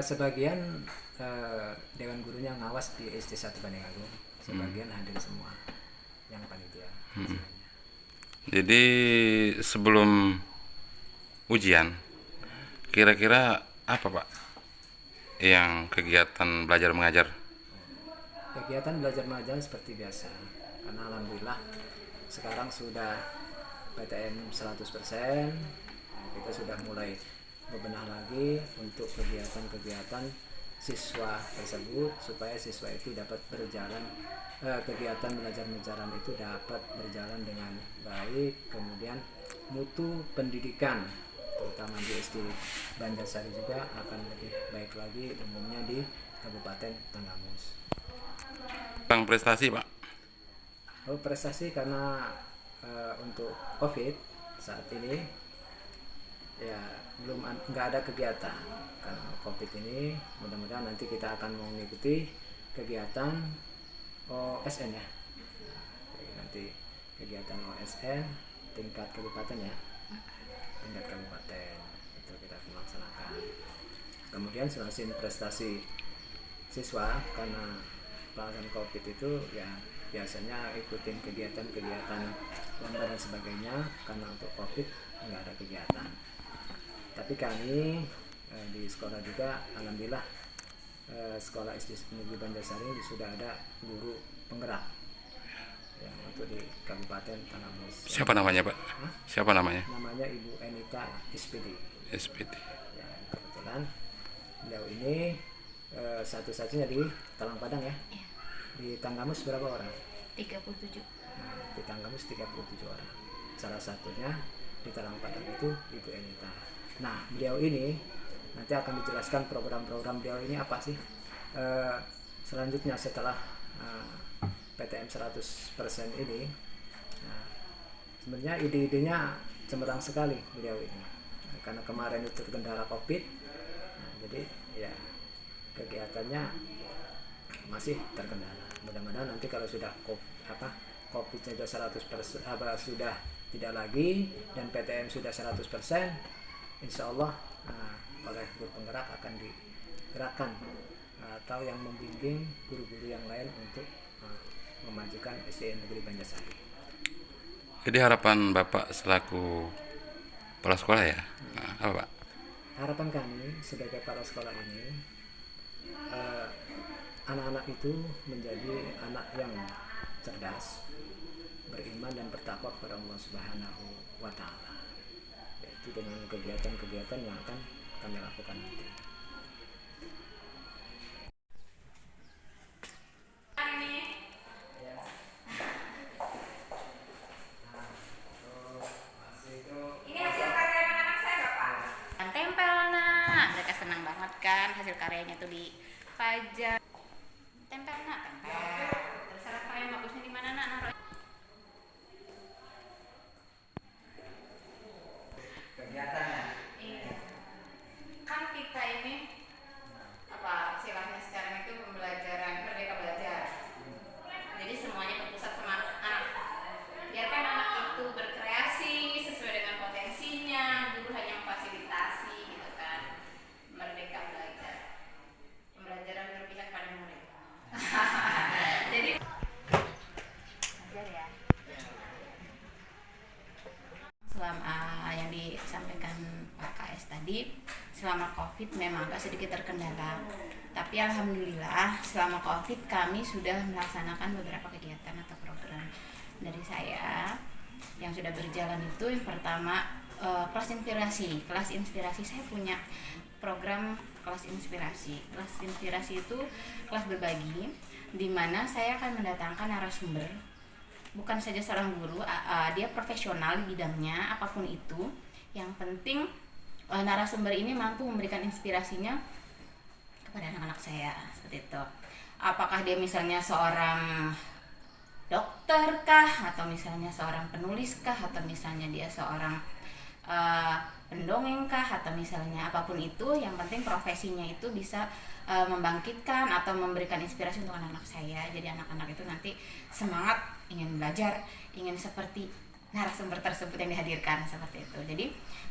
Sebagian dewan gurunya ngawas di SD 1 Bandeng Agung, sebagian hadir semua yang panitia. Jadi sebelum ujian, kira-kira apa Pak yang kegiatan belajar mengajar? Kegiatan belajar mengajar seperti biasa, karena alhamdulillah sekarang sudah PTM 100%, kita sudah mulai bebenah lagi untuk kegiatan-kegiatan siswa tersebut supaya siswa itu dapat berjalan, kegiatan belajar mengajar itu dapat berjalan dengan baik, kemudian mutu pendidikan terutama di SD Banjarsari juga akan lebih baik lagi umumnya di Kabupaten Tanggamus. Tentang prestasi Pak? Prestasi karena untuk COVID saat ini ya belum nggak ada kegiatan karena COVID ini. Mudah-mudahan nanti kita akan mengikuti kegiatan OSN ya. Jadi nanti kegiatan OSN tingkat kabupaten ya, tingkat kabupaten itu kita akan laksanakan. Kemudian selain prestasi siswa karena pelaksanaan COVID itu ya biasanya ikutin kegiatan-kegiatan lomba dan sebagainya, karena untuk COVID nggak ada kegiatan. Tapi kami di sekolah juga alhamdulillah, sekolah SD Negeri Banjarsari sudah ada guru penggerak ya, untuk di Kabupaten Tanggamus. Siapa namanya Pak? Hah? Siapa namanya? Namanya Ibu Enita SPD. SPD. Ya, kebetulan beliau ini satu-satunya di Talang Padang ya. Di Tanggamus berapa orang? 37. Nah, di Tanggamus 37 orang. Salah satunya di Talang Padang itu Ibu Enita. Nah, beliau ini nanti akan dijelaskan program-program beliau ini apa sih selanjutnya setelah PTM 100% ini. Nah, sebenarnya ide-idenya cemerlang sekali beliau ini. Nah, karena kemarin itu terkendala COVID, nah, jadi ya kegiatannya masih terkendala. Mudah-mudahan nanti kalau sudah COVID sudah 100%, sudah tidak lagi dan PTM sudah 100%, insya Allah oleh guru penggerak akan digerakkan atau yang membimbing guru-guru yang lain untuk memajukan SD Negeri Banjarsari. Jadi harapan Bapak selaku kepala sekolah ya, apa Pak? Harapan kami sebagai kepala sekolah ini, anak-anak itu menjadi anak yang cerdas, beriman dan bertakwa kepada Allah Subhanahu wa Ta'ala, yaitu dengan kegiatan-kegiatan yang akan kami lakukan nanti. Ini hasil karya anak-anak saya Bapak. Dan tempel nak, mereka senang banget kan hasil karyanya tuh dipajang. Tempel nak, tempel. Terserah kalian bagusnya di mana nak naruh. Kegiatannya. Iya. Kan kita ini apa istilahnya sekarang itu pembelajaran merdeka belajar. Jadi semuanya berpusat sama anak. Biarkan anak itu berkreasi sesuai dengan potensinya, guru hanya memfasilitasi gitu kan. Merdeka belajar. Pembelajaran berpihak pada murid. Jadi belajar ya. Selama yang disampaikan Pak KS tadi, selama COVID memang agak sedikit terkendala. Tapi alhamdulillah selama COVID kami sudah melaksanakan beberapa kegiatan atau program dari saya yang sudah berjalan itu. Yang pertama kelas inspirasi. Kelas inspirasi saya punya program kelas inspirasi. Kelas inspirasi itu kelas berbagi di mana saya akan mendatangkan narasumber, bukan saja seorang guru, dia profesional di bidangnya apapun itu. Yang penting narasumber ini mampu memberikan inspirasinya kepada anak-anak saya seperti itu. Apakah dia misalnya seorang dokter kah, atau misalnya seorang penulis kah, atau misalnya dia seorang pendongeng kah, atau misalnya apapun itu, yang penting profesinya itu bisa membangkitkan atau memberikan inspirasi untuk anak-anak saya. Jadi anak-anak itu nanti semangat ingin belajar, ingin seperti narasumber tersebut yang dihadirkan seperti itu. Jadi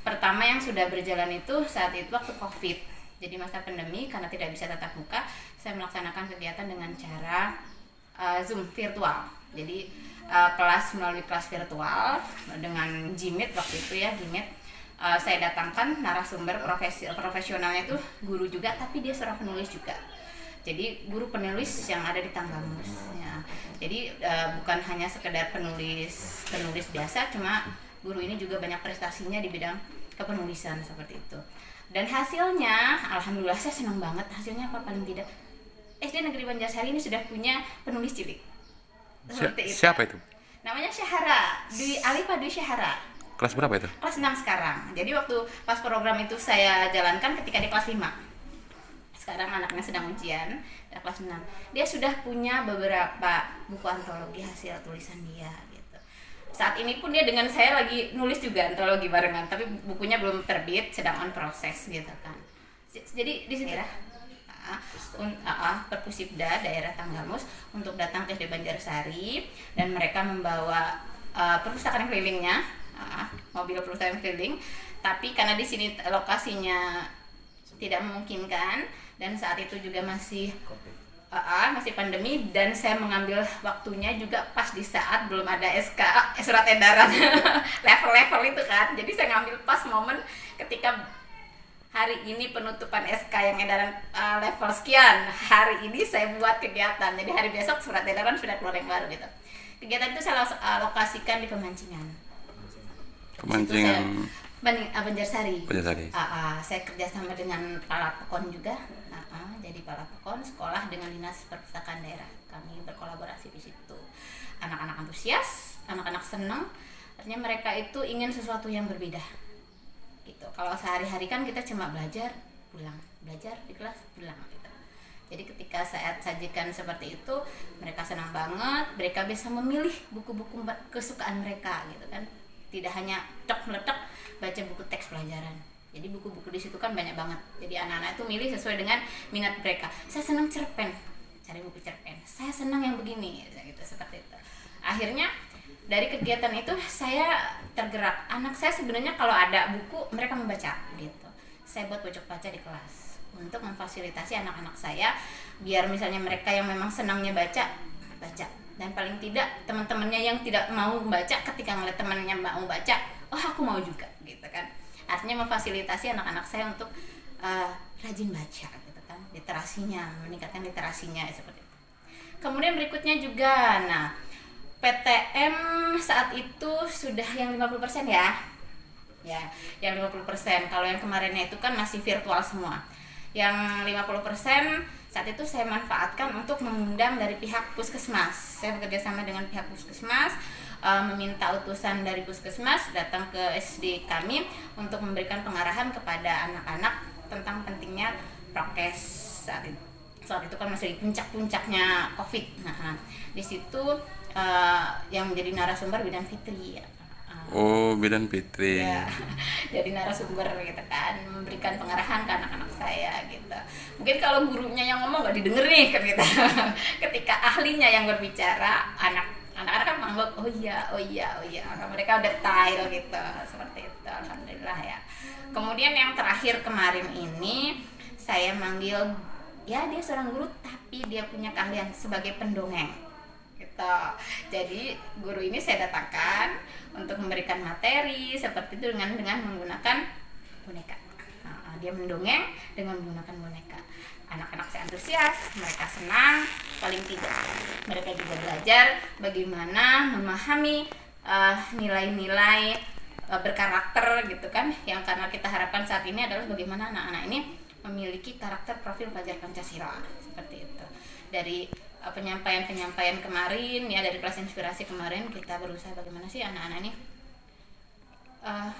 pertama yang sudah berjalan itu saat itu waktu COVID. Jadi masa pandemi karena tidak bisa tatap muka, saya melaksanakan kegiatan dengan cara Zoom virtual. Jadi kelas melalui kelas virtual dengan Gmeet waktu itu ya, Gmeet. Saya datangkan narasumber profesionalnya itu guru juga, tapi dia seorang penulis juga. Jadi guru penulis yang ada di Tanggamus. Ya. Jadi bukan hanya sekedar penulis biasa, cuma guru ini juga banyak prestasinya di bidang kepenulisan seperti itu. Dan hasilnya, alhamdulillah saya senang banget. Hasilnya apa paling tidak? SD Negeri Banjarsari ini sudah punya penulis cilik. Seperti itu. Siapa itu? Namanya Syahara, Alifa Dwi Syahara. Kelas berapa itu? Kelas 6 sekarang. Jadi waktu pas program itu saya jalankan ketika di kelas 5. Sekarang anaknya sedang ujian, kelas 6. Dia sudah punya beberapa buku antologi hasil tulisan dia. Saat ini pun dia dengan saya lagi nulis juga antologi barengan, tapi bukunya belum terbit, sedang on proses gitu kan. Jadi di sini Perpusibda daerah Tanggamus untuk datang ke SD Banjarsari, dan mereka membawa perpustakaan kelilingnya, mobil perpustakaan keliling. Tapi karena di sini lokasinya tidak memungkinkan dan saat itu juga masih pandemi, dan saya mengambil waktunya juga pas di saat belum ada SK surat edaran level-level itu kan. Jadi saya ngambil pas momen ketika hari ini penutupan SK yang edaran level sekian, hari ini saya buat kegiatan. Jadi hari besok surat edaran sudah keluar yang baru gitu. Kegiatan itu saya alokasikan di Pemancingan. Banjarsari. Saya kerjasama dengan Kepala Pekon juga. Jadi Kepala Pekon sekolah dengan Dinas Perpustakaan Daerah. Kami berkolaborasi di situ. Anak-anak antusias, anak-anak senang. Artinya mereka itu ingin sesuatu yang berbeda. Gitu. Kalau sehari-hari kan kita cuma belajar, pulang, belajar di kelas, pulang gitu. Jadi ketika saya sajikan seperti itu, mereka senang banget. Mereka bisa memilih buku-buku kesukaan mereka gitu kan. Tidak hanya tek-meletek baca buku teks pelajaran. Jadi buku-buku di situ kan banyak banget. Jadi anak-anak itu milih sesuai dengan minat mereka. Saya senang cerpen, cari buku cerpen. Saya senang yang begini, gitu seperti itu. Akhirnya dari kegiatan itu saya tergerak. Anak saya sebenarnya kalau ada buku mereka membaca, gitu. Saya buat pojok baca di kelas untuk memfasilitasi anak-anak saya, biar misalnya mereka yang memang senangnya baca. Dan paling tidak teman-temannya yang tidak mau membaca, ketika ngeliat temannya mau baca, oh aku mau juga, gitu kan. Artinya memfasilitasi anak-anak saya untuk rajin baca gitu kan, literasinya, meningkatkan literasinya seperti itu. Kemudian berikutnya juga, PTM saat itu sudah yang 50% ya, yang 50%. Kalau yang kemarinnya itu kan masih virtual semua. Yang 50% saat itu saya manfaatkan untuk mengundang dari pihak puskesmas. Saya bekerja sama dengan pihak puskesmas, meminta utusan dari puskesmas datang ke SD kami untuk memberikan pengarahan kepada anak-anak tentang pentingnya prokes saat itu kan masih di puncak-puncaknya COVID. Di situ yang menjadi narasumber Bidan Fitri ya. Bidan Fitri. Ya, jadi narasumber gitu kan, memberikan pengarahan ke anak-anak saya gitu. Mungkin kalau gurunya yang ngomong nggak didengar nih kan gitu. Ketika ahlinya yang berbicara, anak-anak kan menganggap oh iya, mereka udah tail gitu, seperti itu. Alhamdulillah ya. Kemudian yang terakhir kemarin ini saya manggil, ya dia seorang guru tapi dia punya keahlian sebagai pendongeng gitu. Jadi guru ini saya datangkan untuk memberikan materi seperti itu dengan menggunakan boneka. Dia mendongeng dengan menggunakan boneka. Anak-anak saya antusias, mereka senang, paling tidak mereka juga belajar bagaimana memahami nilai-nilai berkarakter gitu kan, yang karena kita harapkan saat ini adalah bagaimana anak-anak ini memiliki karakter profil pelajar Pancasila seperti itu. Dari penyampaian kemarin ya, dari kelas inspirasi kemarin kita berusaha bagaimana sih anak-anak ini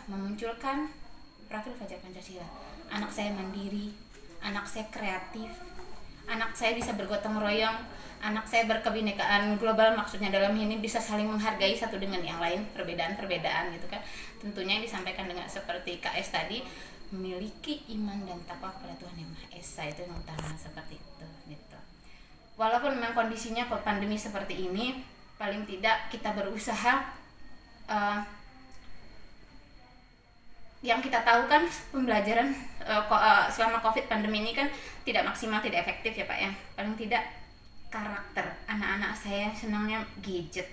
memunculkan profil pelajar Pancasila. Anak saya mandiri, anak saya kreatif, anak saya bisa bergotong royong, anak saya berkebinekaan global, maksudnya dalam ini bisa saling menghargai satu dengan yang lain, perbedaan gitu kan. Tentunya yang disampaikan dengan seperti KS tadi, memiliki iman dan takwa kepada Tuhan Yang Maha Esa, itu yang utama seperti itu gitu. Walaupun memang kondisinya pandemi seperti ini, paling tidak kita berusaha yang kita tahu kan pembelajaran selama COVID pandemi ini kan tidak maksimal, tidak efektif ya Pak ya. Paling tidak karakter anak-anak saya senangnya gadget.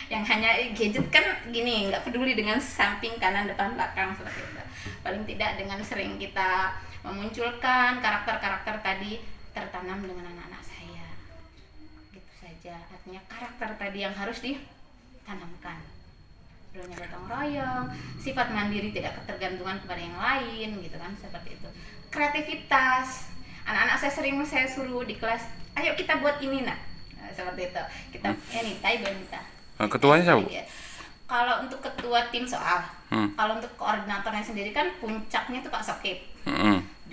Yang hanya gadget kan gini, nggak peduli dengan samping, kanan, depan, belakang seperti itu. Paling tidak dengan sering kita memunculkan karakter-karakter tadi tertanam dengan anak-anak saya. Gitu saja. Artinya karakter tadi yang harus ditanamkan. Sebenarnya gotong royong, sifat mandiri, tidak ketergantungan kepada yang lain gitu kan, seperti itu. Kreativitas, anak-anak saya suruh di kelas, ayo kita buat ini nak, nah, seperti itu. Kita Ibu Anita. Ketuanya siapa? Kalau untuk ketua tim soal, kalau untuk koordinatornya sendiri kan puncaknya itu Pak Sokip.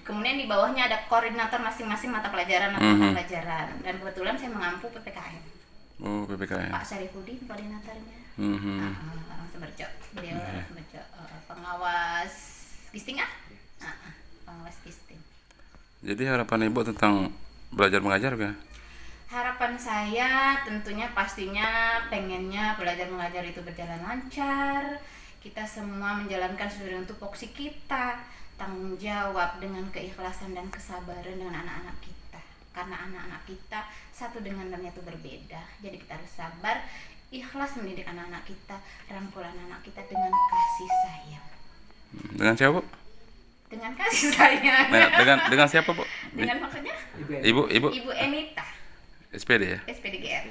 Kemudian di bawahnya ada koordinator masing-masing mata pelajaran dan kebetulan saya mengampu PPKN. Oh, PPKN. Pak Syarifudin koordinatornya. Orang Seberjo, beliau Seberjo, pengawas gisting pengawas gisting. Jadi harapan Ibu tentang belajar mengajar kan? Harapan saya tentunya pastinya pengennya belajar mengajar itu berjalan lancar. Kita semua menjalankan sesuai dengan tupoksi kita, tanggung jawab dengan keikhlasan dan kesabaran dengan anak-anak kita. Karena anak-anak kita satu dengan lainnya itu berbeda. Jadi kita harus sabar, ikhlas mendidik anak-anak kita, rangkul anak-anak kita dengan kasih sayang. Dengan siapa, Bu? Dengan kasih sayang. Dengan siapa, Bu? Dengan maksudnya? Ibu Ibu Anita. SPD ya? SPDGR.